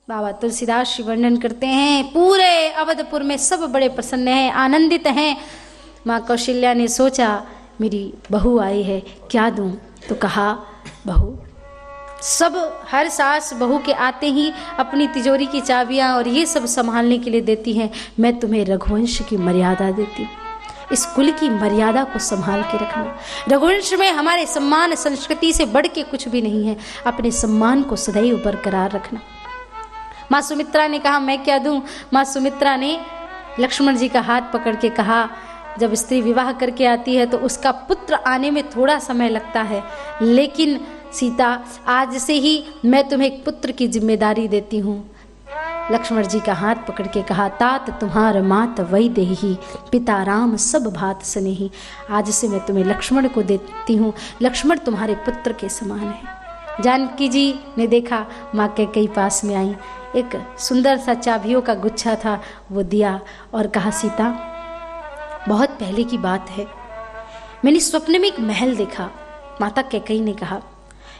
बाबा तुलसीदास जी वर्णन करते हैं, पूरे अवधपुर में सब बड़े प्रसन्न हैं, आनंदित हैं। माँ कौशल्या ने सोचा मेरी बहू आई है, क्या दूं? तो कहा बहू, सब हर सास बहू के आते ही अपनी तिजोरी की चाबियां और ये सब संभालने के लिए देती हैं, मैं तुम्हें रघुवंश की मर्यादा देती हूँ, इस कुल की मर्यादा को संभाल के रखना। रघुवंश में हमारे सम्मान संस्कृति से बढ़ के कुछ भी नहीं है, अपने सम्मान को सदैव बरकरार रखना। माँ सुमित्रा ने कहा मैं क्या दूं? माँ सुमित्रा ने लक्ष्मण जी का हाथ पकड़ के कहा, जब स्त्री विवाह करके आती है तो उसका पुत्र आने में थोड़ा समय लगता है, लेकिन सीता आज से ही मैं तुम्हें एक पुत्र की जिम्मेदारी देती हूँ। लक्ष्मण जी का हाथ पकड़ के कहा, तात तुम्हार मात वही देही, पिता राम सब भात स्नेही। आज से मैं तुम्हें लक्ष्मण को देती हूँ, लक्ष्मण तुम्हारे पुत्र के समान है। जानकी जी ने देखा माँ कैकेयी पास में आई, एक सुंदर सा चाबियों का गुच्छा था, वो दिया और कहा, सीता बहुत पहले की बात है, मैंने स्वप्न में एक महल देखा। माता कैकेयी ने कहा,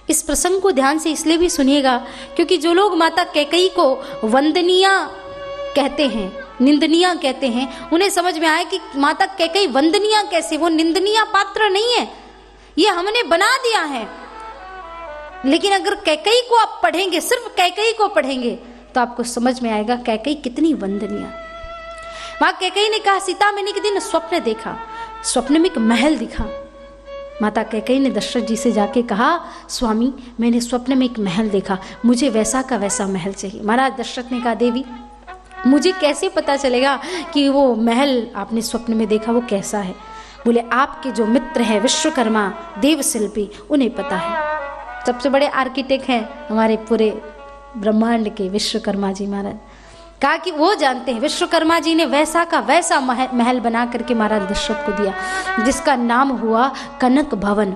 इस प्रसंग को ध्यान से इसलिए भी सुनिएगा क्योंकि जो लोग माता कैकेयी को वंदनीया कहते हैं, निंदनीया कहते हैं, उन्हें समझ में आए कि माता कैकेयी वंदनीया कैसे, वो निंदनीय पात्र नहीं है, ये हमने बना दिया है। लेकिन अगर कैकेयी को आप पढ़ेंगे, सिर्फ कैकेयी को पढ़ेंगे, तो आपको समझ में आएगा कैकेयी कितनी वंदनीय। माँ कैकेयी ने कहा, सीता मैंने एक दिन स्वप्न देखा, स्वप्न में एक महल दिखा। माता कैकेयी ने दशरथ जी से जाके कहा, स्वामी मैंने स्वप्न में एक महल देखा, मुझे वैसा का वैसा महल चाहिए। महाराज दशरथ ने कहा, देवी मुझे कैसे पता चलेगा कि वो महल आपने स्वप्न में देखा वो कैसा है? बोले आपके जो मित्र हैं विश्वकर्मा देवशिल्पी, उन्हें पता है, सबसे बड़े आर्किटेक्ट हैं हमारे पूरे ब्रह्मांड के विश्वकर्मा जी महाराज। कहा कि वो जानते हैं, विश्वकर्मा जी ने वैसा का वैसा महल बना करके महाराज दशरथ को दिया, जिसका नाम हुआ कनक भवन।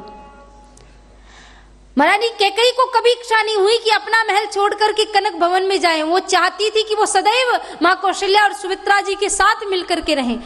महारानी कैकेयी को कभी इच्छा नहीं हुई कि अपना महल छोड़ करके कनक भवन में जाएं। वो चाहती थी कि वो सदैव माँ कौशल्या और सुमित्रा जी के साथ मिलकर के रहें।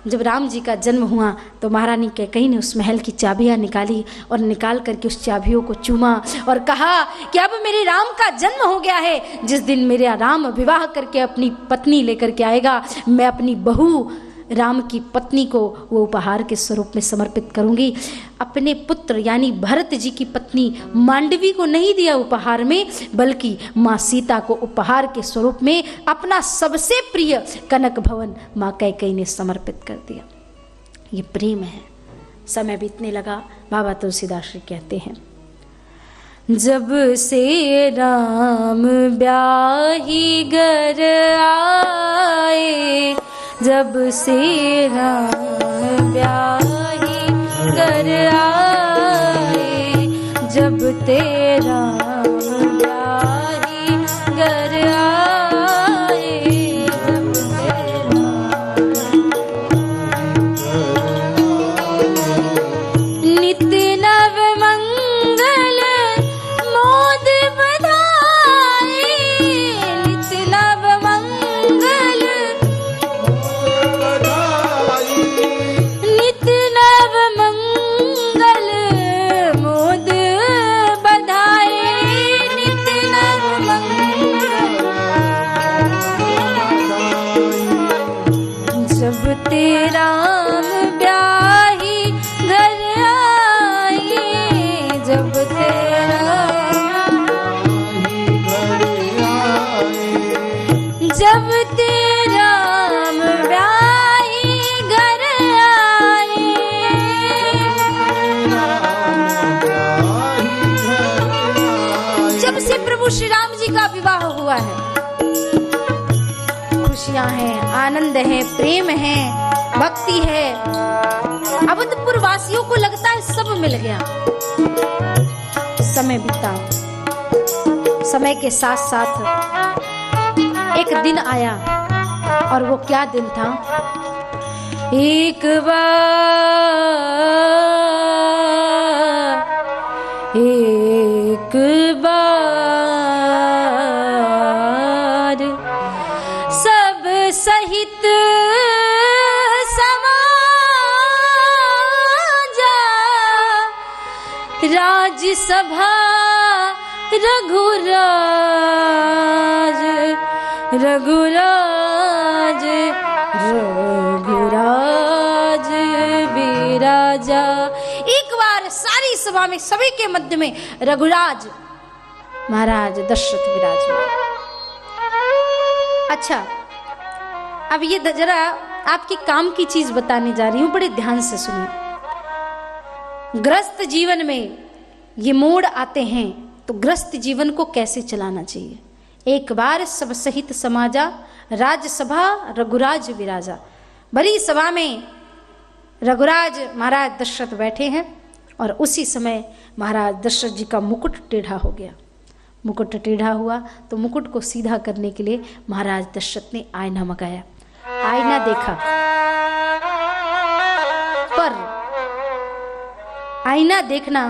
जब राम जी का जन्म हुआ तो महारानी कैकेयी ने उस महल की चाबियां निकाली और निकाल करके उस चाबियों को चूमा और कहा कि अब मेरे राम का जन्म हो गया है, जिस दिन मेरा राम विवाह करके अपनी पत्नी लेकर के आएगा, मैं अपनी बहू राम की पत्नी को वो उपहार के स्वरूप में समर्पित करूंगी। अपने पुत्र यानी भरत जी की पत्नी मांडवी को नहीं दिया उपहार में, बल्कि माँ सीता को उपहार के स्वरूप में अपना सबसे प्रिय कनक भवन माँ कैकेयी ने समर्पित कर दिया। ये प्रेम है। समय बीतने लगा। बाबा तुलसीदास जी कहते हैं, जब से राम ब्याही घर आए, जब से राम ब्याही घर आए, जब तेरा ब्याही घर आए, नित नव मंगल मोद बधाई, नित नव मंगल नित नव मंगल मोद बधाई, नित नव मंगल। जब तेरा ब्याही घर आए, जब तेरा जब तेरा ब्याही घर आए, जब से प्रभु श्री राम जी का विवाह हुआ है, खुशियां हैं, आनंद है, प्रेम है, भक्ति है। अवधपुर वासियों को लगता है सब मिल गया। समय बीता, समय के साथ साथ एक दिन आया, और वो क्या दिन था? एक बार सब सहित राज्यसभा रघुराज, रघुराज रघुराज विराजा। एक बार सारी सभा में, सभी के मध्य में रघुराज महाराज दशरथ विराजमान। अच्छा, अब ये जरा आपके काम की चीज बताने जा रही हूं, बड़े ध्यान से सुनिए। ग्रस्त जीवन में ये मोड़ आते हैं तो ग्रस्त जीवन को कैसे चलाना चाहिए। एक बार सब सहित समाजा, राजसभा रघुराज विराजा। बड़ी सभा में रघुराज महाराज दशरथ बैठे हैं और उसी समय महाराज दशरथ जी का मुकुट टेढ़ा हो गया। मुकुट टेढ़ा हुआ तो मुकुट को सीधा करने के लिए महाराज दशरथ ने आईना मंगाया। आईना देखा, पर आईना देखना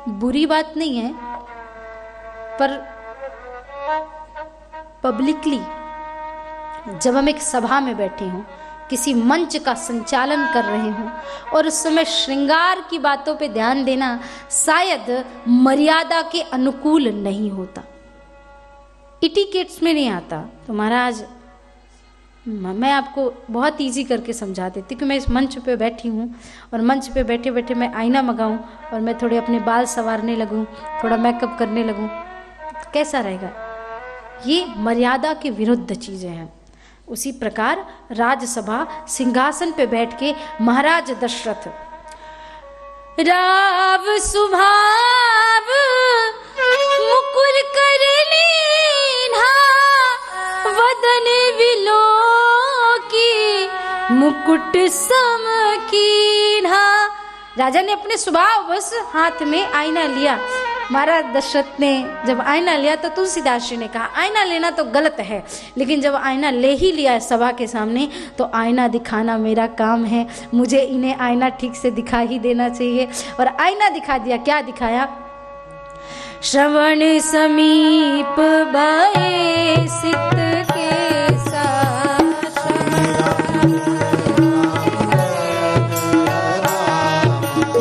बुरी बात नहीं है, पर पब्लिकली जब हम एक सभा में बैठे हों, किसी मंच का संचालन कर रहे हों और उस समय श्रृंगार की बातों पे ध्यान देना शायद मर्यादा के अनुकूल नहीं होता, इटिकेट्स में नहीं आता। तो महाराज मैं आपको बहुत इजी करके समझा देती कि मैं इस मंच पे बैठी हूँ और मंच पे बैठे बैठे मैं आईना मंगाऊँ और मैं थोड़े अपने बाल संवारने लगूँ, थोड़ा मेकअप करने लगूँ, तो कैसा रहेगा। ये मर्यादा के विरुद्ध चीज़ें हैं। उसी प्रकार राजसभा सिंहासन पे बैठ के महाराज दशरथ राव सुभाव मुकुर कर लीन्हा वदन विलो की मुकुट सम कीन्हा। राजा ने अपने स्वभाव बस हाथ में आईना लिया। महाराज दशरथ ने जब आईना लिया तो तुलसीदास जी ने कहा आईना लेना तो गलत है, लेकिन जब आईना ले ही लिया सभा के सामने तो आईना दिखाना मेरा काम है, मुझे इन्हें आईना ठीक से दिखा ही देना चाहिए। और आईना दिखा दिया। क्या दिखाया? श्रवण समीप भये सित के साथ,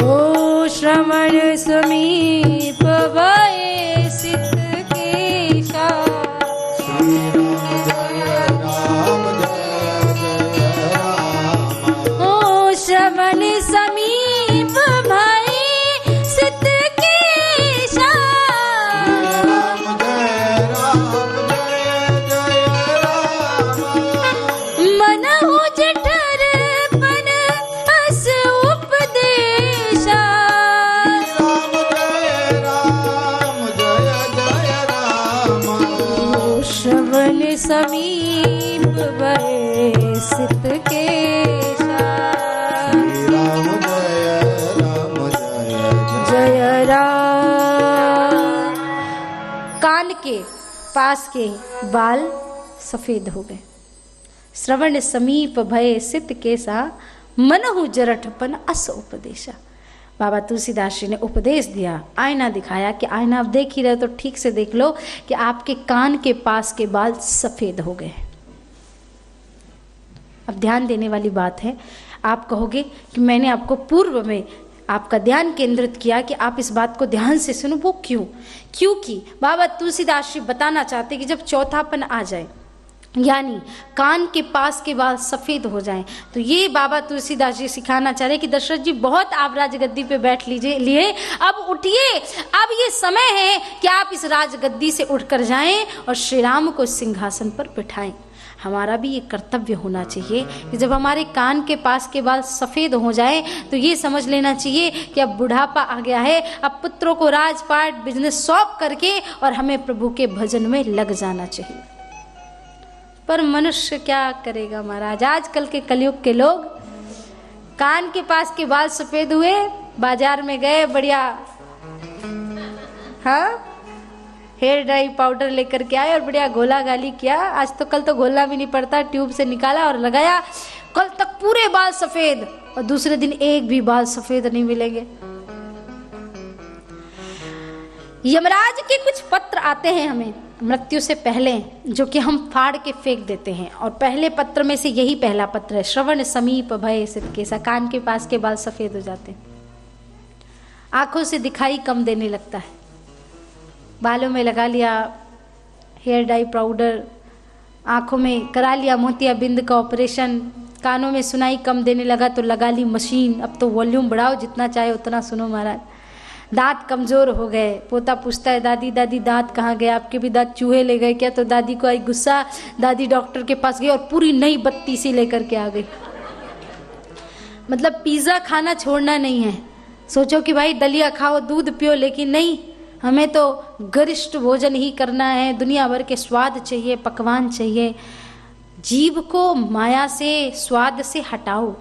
ओ श्रवण समीप भये सित के साथ, ओ श्रवण समीप भये सित के साथ, मनहु जठर पन अस उपदेशा, श्रवण समीप भये सित के साथ, जय राम। कान के पास के बाल सफेद हो गए। श्रवण समीप भये सित केसा मनहु जरठपन अस उपदेशा। बाबा तुलसीदास जी ने उपदेश दिया, आईना दिखाया कि आईना आप देख ही रहे तो ठीक से देख लो कि आपके कान के पास के बाल सफेद हो गए। अब ध्यान देने वाली बात है। आप कहोगे कि मैंने आपको पूर्व में आपका ध्यान केंद्रित किया कि आप इस बात को ध्यान से सुनो। वो क्यों? क्योंकि बाबा तुलसीदास जी बताना चाहते कि जब चौथापन आ जाए, यानी कान के पास के बाल सफ़ेद हो जाएं, तो ये बाबा तुलसीदास जी सिखाना चाह रहे कि दशरथ जी बहुत आप राजगद्दी पे बैठ लिए, अब उठिए, अब ये समय है कि आप इस राजगद्दी से उठकर जाएं और श्री राम को सिंहासन पर बिठाएं। हमारा भी ये कर्तव्य होना चाहिए कि जब हमारे कान के पास के बाल सफ़ेद हो जाएं तो ये समझ लेना चाहिए कि अब बुढ़ापा आ गया है, अब पुत्रों को राजपाट बिजनेस सौंप करके और हमें प्रभु के भजन में लग जाना चाहिए। पर मनुष्य क्या करेगा महाराज, आजकल के कलयुग के लोग कान के पास के बाल सफ़ेद हुए, बाजार में गए, बढ़िया हाँ हेयर डाई पाउडर लेकर के आए और बढ़िया गोला गाली किया। आज तो कल तो गोला भी नहीं पड़ता, ट्यूब से निकाला और लगाया, कल तक पूरे बाल सफ़ेद और दूसरे दिन एक भी बाल सफ़ेद नहीं मिलेंगे। यमराज के कुछ पत्र आते हैं हमें मृत्यु से पहले, जो कि हम फाड़ के फेंक देते हैं, और पहले पत्र में से यही पहला पत्र है, श्रवण समीप भये सित केसा। कान के पास के बाल सफ़ेद हो जाते हैं, आंखों से दिखाई कम देने लगता है, बालों में लगा लिया हेयर डाई पाउडर, आँखों में करा लिया मोतियाबिंद का ऑपरेशन, कानों में सुनाई कम देने लगा तो लगा ली मशीन, अब तो वॉल्यूम बढ़ाओ जितना चाहे उतना सुनो महाराज। दांत कमज़ोर हो गए, पोता पूछता है दादी दादी दांत कहाँ गए, आपके भी दांत चूहे ले गए क्या? तो दादी को आई गुस्सा, दादी डॉक्टर के पास गई और पूरी नई बत्ती सी लेकर के आ गई। मतलब पिज़्ज़ा खाना छोड़ना नहीं है, सोचो कि भाई दलिया खाओ दूध पियो, लेकिन नहीं, हमें तो गरिष्ठ भोजन ही करना है, दुनिया भर के स्वाद चाहिए, पकवान चाहिए। जीव को माया से स्वाद से हटाओ,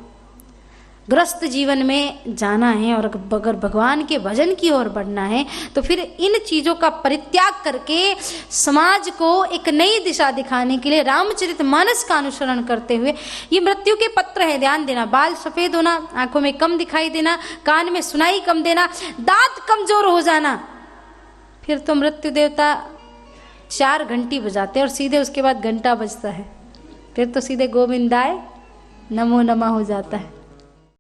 ग्रस्त जीवन में जाना है और अगर भगवान के भजन की ओर बढ़ना है तो फिर इन चीज़ों का परित्याग करके समाज को एक नई दिशा दिखाने के लिए रामचरितमानस का अनुसरण करते हुए, ये मृत्यु के पत्र है, ध्यान देना, बाल सफ़ेद होना, आंखों में कम दिखाई देना, कान में सुनाई कम देना, दांत कमज़ोर हो जाना, फिर तो मृत्यु देवता 4 घंटी बजाते हैं और सीधे उसके बाद घंटा बजता है, फिर तो सीधे गोविंदाय नमो नमः हो जाता है।